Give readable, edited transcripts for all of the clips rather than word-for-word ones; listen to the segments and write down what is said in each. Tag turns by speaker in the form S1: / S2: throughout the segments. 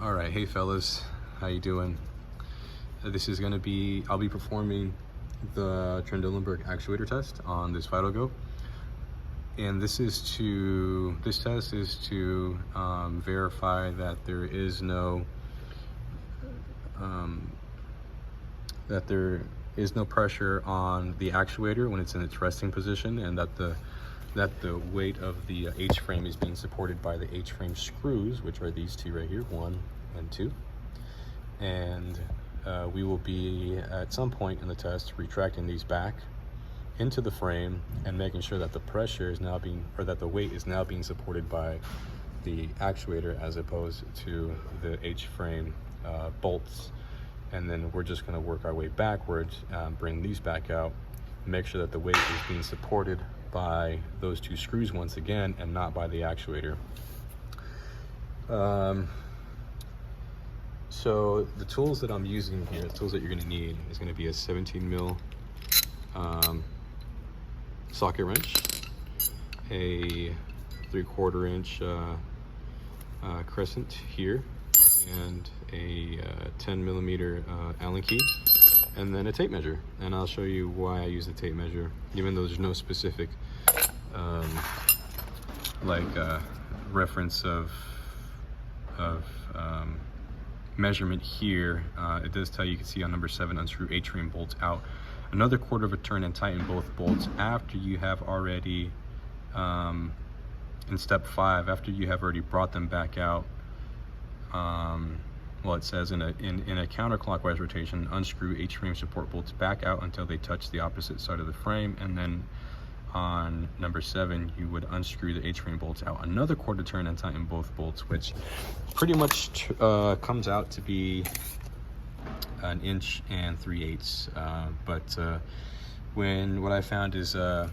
S1: All right, hey fellas, how you doing? This is gonna be, I'll be performing the Trendelenburg actuator test on this VitalGo. And this test is to verify that there is no pressure on the actuator when it's in its resting position, and that the weight of the H-frame is being supported by the H-frame screws, which are these two right here, 1 and 2. And we will be at some point in the test retracting these back into the frame and making sure that the pressure is now being, or that the weight is now being supported by the actuator as opposed to the H-frame bolts. And then we're just going to work our way backwards, bring these back out, make sure that the weight is being supported by those two screws once again and not by the actuator. So the tools that I'm using here, the tools that you're going to need, is going to be a 17 mil socket wrench, a 3/4 inch crescent here, and a 10 millimeter Allen key, and then a tape measure. And I'll show you why I use the tape measure, even though there's no specific reference of measurement here. It does tell you, can see on number 7, unscrew H-frame bolts out another 1/4 of a turn and tighten both bolts after you have already in step 5, after you have already brought them back out. Well, it says in a counterclockwise rotation, unscrew H-frame support bolts back out until they touch the opposite side of the frame. And then on number 7, you would unscrew the H-frame bolts out another 1/4 turn and tighten both bolts, which pretty much comes out to be 1 inch and 3/8. But what I found is when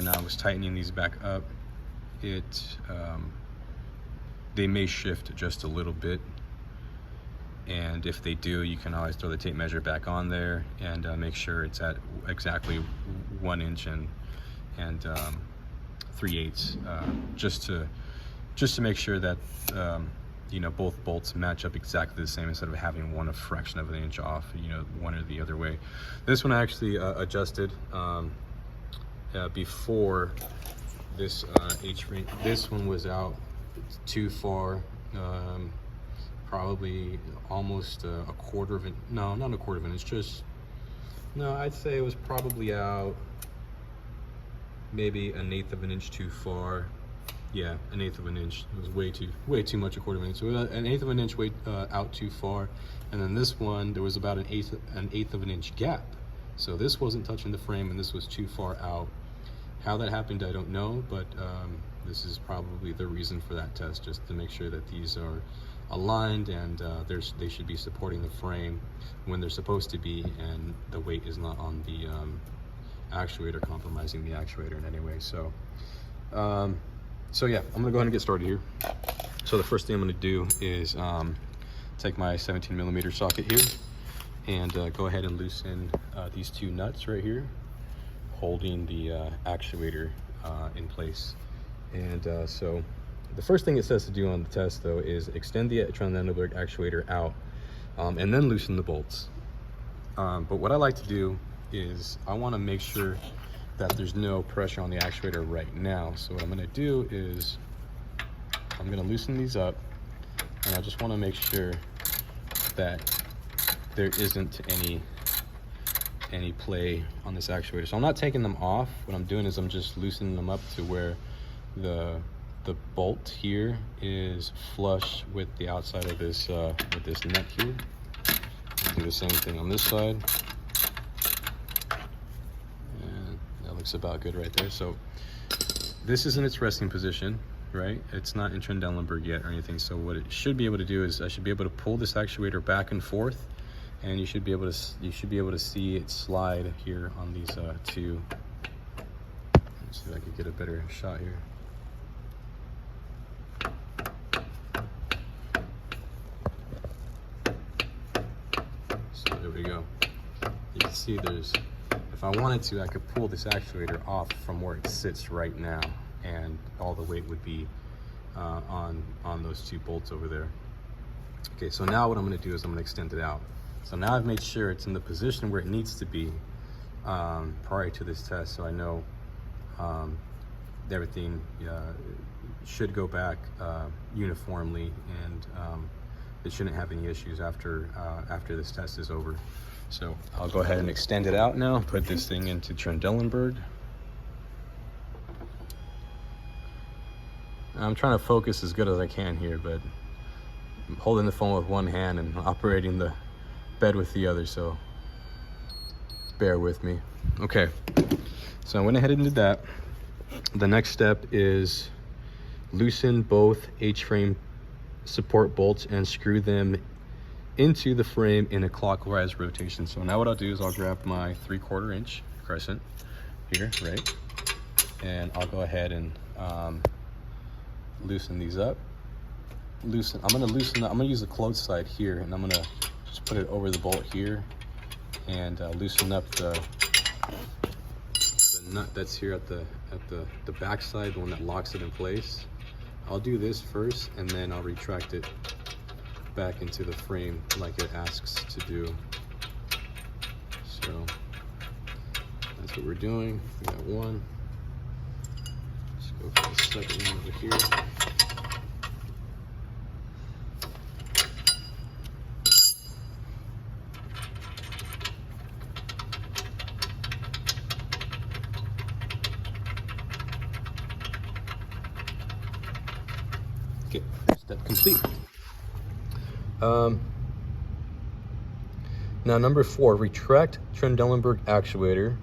S1: I was tightening these back up, they may shift just a little bit, and if they do, you can always throw the tape measure back on there and make sure it's at exactly 1 inch and 3/8, just to make sure that you know, both bolts match up exactly the same instead of having one a fraction of an inch off, you know, one or the other way. This one I actually adjusted before this H-frame. This one was out too far, probably almost a 1/4 of an, no, not a 1/4 of an inch, just, no, I'd say it was probably out maybe 1/8 of an inch too far. Yeah, 1/8 of an inch. It was way too much, a 1/4 of an inch. So 1/8 of an inch out too far. And then this one, there was about an eighth of an inch gap. So this wasn't touching the frame and this was too far out. How that happened, I don't know, but this is probably the reason for that test, just to make sure that these are aligned and they should be supporting the frame when they're supposed to be, and the weight is not on the actuator, compromising the actuator in any way. So yeah, I'm gonna go ahead and get started here. So the first thing I'm gonna do is take my 17 millimeter socket here and go ahead and loosen these 2 nuts right here, holding the actuator in place. And so the first thing it says to do on the test, though, is extend the Trendelenburg actuator out and then loosen the bolts. But what I like to do is I want to make sure that there's no pressure on the actuator right now. So what I'm going to do is I'm going to loosen these up, and I just want to make sure that there isn't any play on this actuator. So I'm not taking them off. What I'm doing is I'm just loosening them up to where the bolt here is flush with the outside of this nut here. I'll do the same thing on this side, and that looks about good right there. So this is in its resting position, right? It's not in Trendelenburg yet or anything. So what it should be able to do is I should be able to pull this actuator back and forth, and you should be able to see it slide here on these 2. Let's see if I could get a better shot here. So there we go. You can see if I wanted to, I could pull this actuator off from where it sits right now, and all the weight would be on on those two bolts over there. Okay, so now what I'm going to do is I'm going to extend it out. So now I've made sure it's in the position where it needs to be prior to this test, so I know everything should go back uniformly, and it shouldn't have any issues after this test is over. So I'll go ahead and extend it out now, put this thing into Trendelenburg. I'm trying to focus as good as I can here, but I'm holding the phone with one hand and operating the bed with the other, so bear with me. Okay, so I went ahead and did that. The next step is loosen both H-frame support bolts and screw them into the frame in a clockwise rotation. So now what I'll do is I'll grab my 3/4 inch crescent here, right? And I'll go ahead and loosen these up. I'm gonna use the closed side here, and I'm gonna just put it over the bolt here and loosen up the nut that's here at the back side, the one that locks it in place. I'll do this first, and then I'll retract it back into the frame like it asks to do. So that's what we're doing. We got one. Let's go for the second one over here. Okay, step complete. Now number 4, retract Trendelenburg actuator.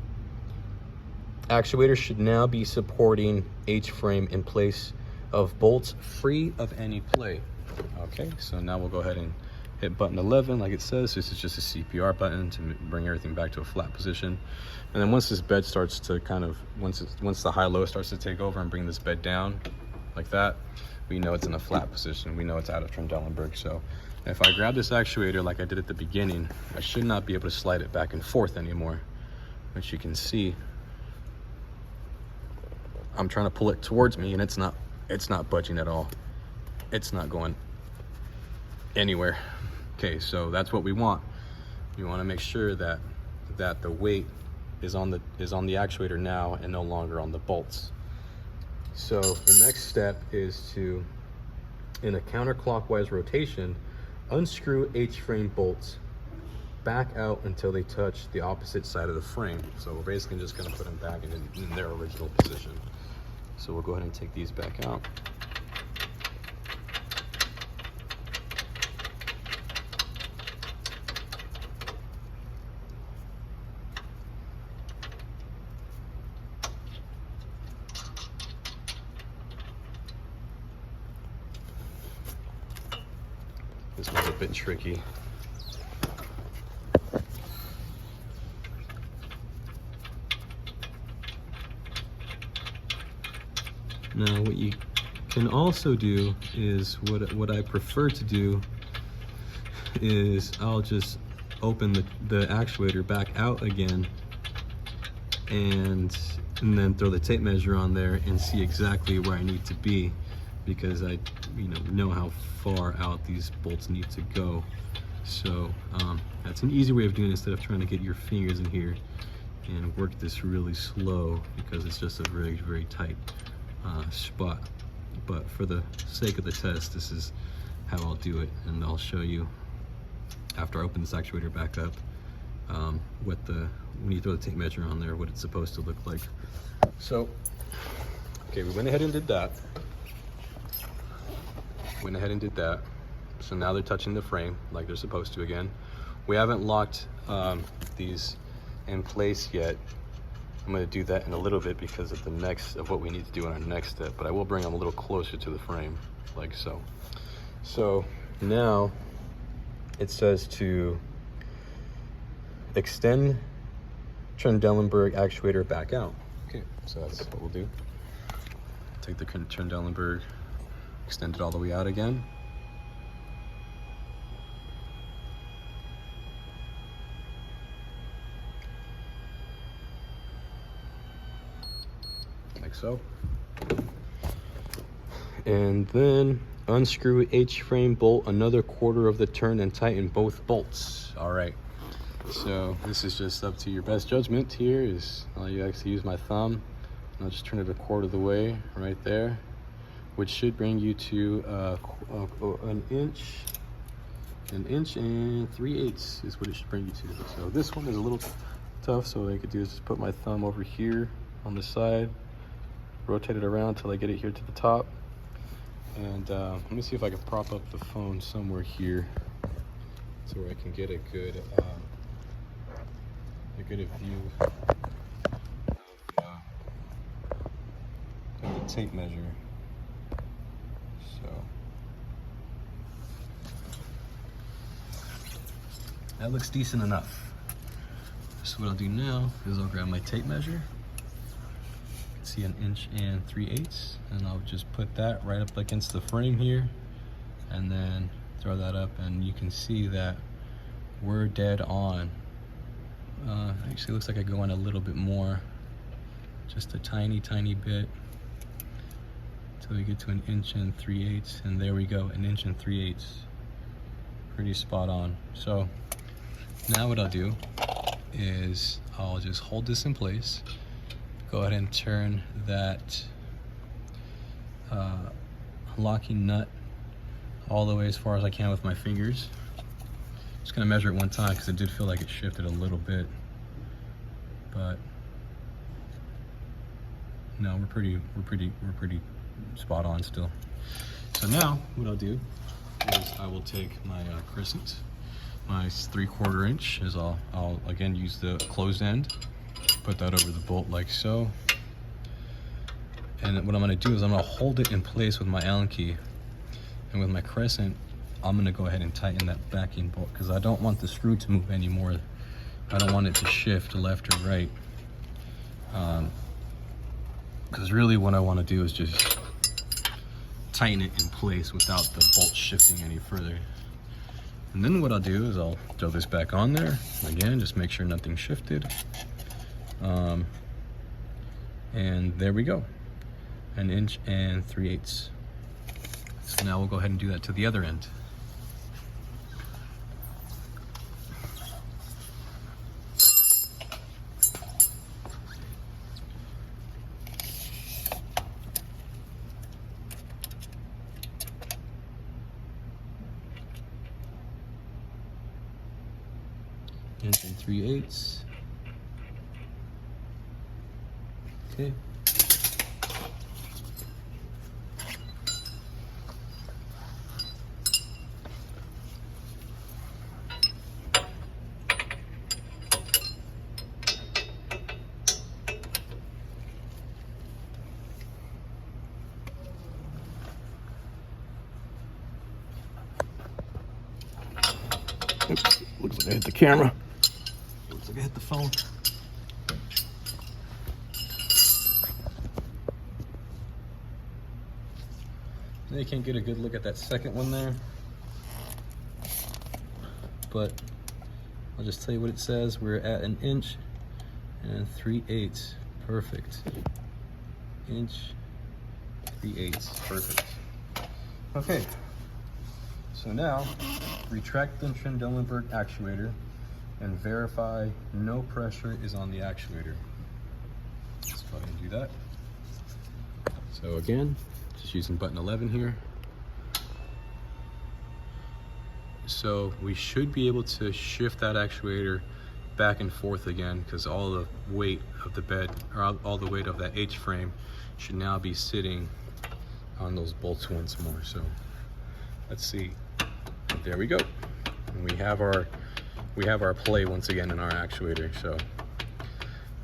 S1: Actuator should now be supporting H-frame in place of bolts free of any play. Okay, so now we'll go ahead and hit button 11 like it says. This is just a CPR button to bring everything back to a flat position. And then once this bed starts to once the high-low starts to take over and bring this bed down like that, we know it's in a flat position. We know it's out of Trendelenburg. So if I grab this actuator like I did at the beginning, I should not be able to slide it back and forth anymore, which you can see. I'm trying to pull it towards me, and it's not budging at all. It's not going anywhere. Okay, so that's what we want. We want to make sure that the weight is on the actuator now and no longer on the bolts. So the next step is to, in a counterclockwise rotation, unscrew H-frame bolts back out until they touch the opposite side of the frame. So we're basically just going to put them back in their original position. So we'll go ahead and take these back out. This was a bit tricky. Now what you can also do is, what I prefer to do is I'll just open the actuator back out again and then throw the tape measure on there and see exactly where I need to be, because I know how far out these bolts need to go. So that's an easy way of doing it instead of trying to get your fingers in here and work this really slow, because it's just a very, very tight spot. But for the sake of the test, this is how I'll do it, and I'll show you after I open this actuator back up when you throw the tape measure on there, what it's supposed to look like. So okay, we went ahead and did that. So now they're touching the frame like they're supposed to again. We haven't locked these in place yet. I'm going to do that in a little bit because of what we need to do in our next step, but I will bring them a little closer to the frame, like so. So now it says to extend Trendelenburg actuator back out. Okay, so that's what we'll do. Take the Trendelenburg, extend it all the way out again. Like so. And then Unscrew H-frame bolt another quarter of the turn and tighten both bolts. All right. So this is just up to your best judgment here. Is I'll actually use my thumb. And I'll just turn it a quarter of the way right there, which should bring you to an inch and 3/8 is what it should bring you to. So this one is a little tough, so what I could do is just put my thumb over here on the side, rotate it around till I get it here to the top. And let me see if I can prop up the phone somewhere here so where I can get a good view of the tape measure. So that looks decent enough. So what I'll do now is I'll grab my tape measure. See an inch and 3/8, and I'll just put that right up against the frame here, and then throw that up, and you can see that we're dead on. Actually, it looks like I go in a little bit more, just a tiny bit, until we get to an inch and 3/8, and there we go, an inch and 3/8. Pretty spot on. So now what I'll do is I'll just hold this in place. Go ahead and turn that locking nut all the way as far as I can with my fingers. Just gonna measure it one time because it did feel like it shifted a little bit, but no, we're pretty spot on still. So now what I'll do is I will take my crescent, my 3/4 inch, is I'll again use the closed end. Put that over the bolt like so, and what I'm going to do is I'm going to hold it in place with my Allen key, and with my crescent I'm going to go ahead and tighten that backing bolt because I don't want the screw to move anymore. I don't want it to shift left or right, because really what I want to do is just tighten it in place without the bolt shifting any further. And then what I'll do is I'll throw this back on there again, just make sure nothing shifted. And there we go, an inch and 3/8. So now we'll go ahead and do that to the other end. Inch and 3/8. Okay. Oops, looks like I hit the camera. Looks like I hit the phone. You can't get a good look at that second one there, but I'll just tell you what it says. We're at an inch and 3/8. Perfect. Inch, 3/8. Perfect. Okay. So now, retract the Trendelenburg actuator and verify no pressure is on the actuator. Let's go ahead and do that. So again, just using button 11 here. So we should be able to shift that actuator back and forth again because all the weight of the bed, or all the weight of that H-frame should now be sitting on those bolts once more. So let's see. There we go. And we have our play once again in our actuator. So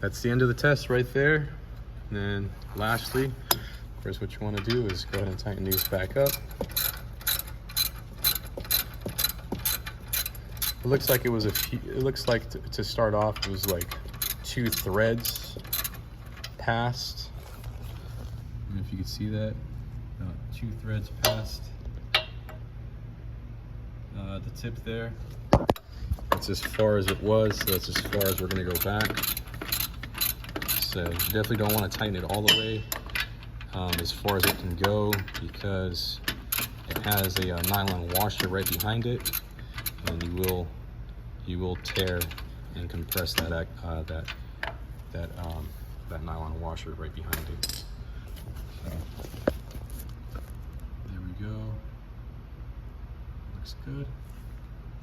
S1: that's the end of the test right there. And then lastly, of course, what you want to do is go ahead and tighten these back up. It looks like it was to start off, it was like 2 threads past. I don't know if you can see that. 2 threads past the tip there. That's as far as it was, so that's as far as we're going to go back. So you definitely don't want to tighten it all the way as far as it can go, because has a nylon washer right behind it, and you will tear and compress that that nylon washer right behind it. So, there we go. Looks good.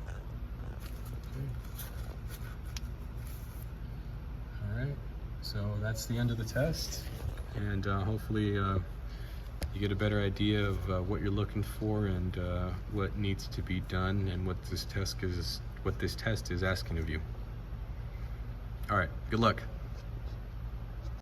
S1: Okay. All right. So that's the end of the test, and hopefully you get a better idea of what you're looking for and what needs to be done and what this test is asking of you. All right. Good luck.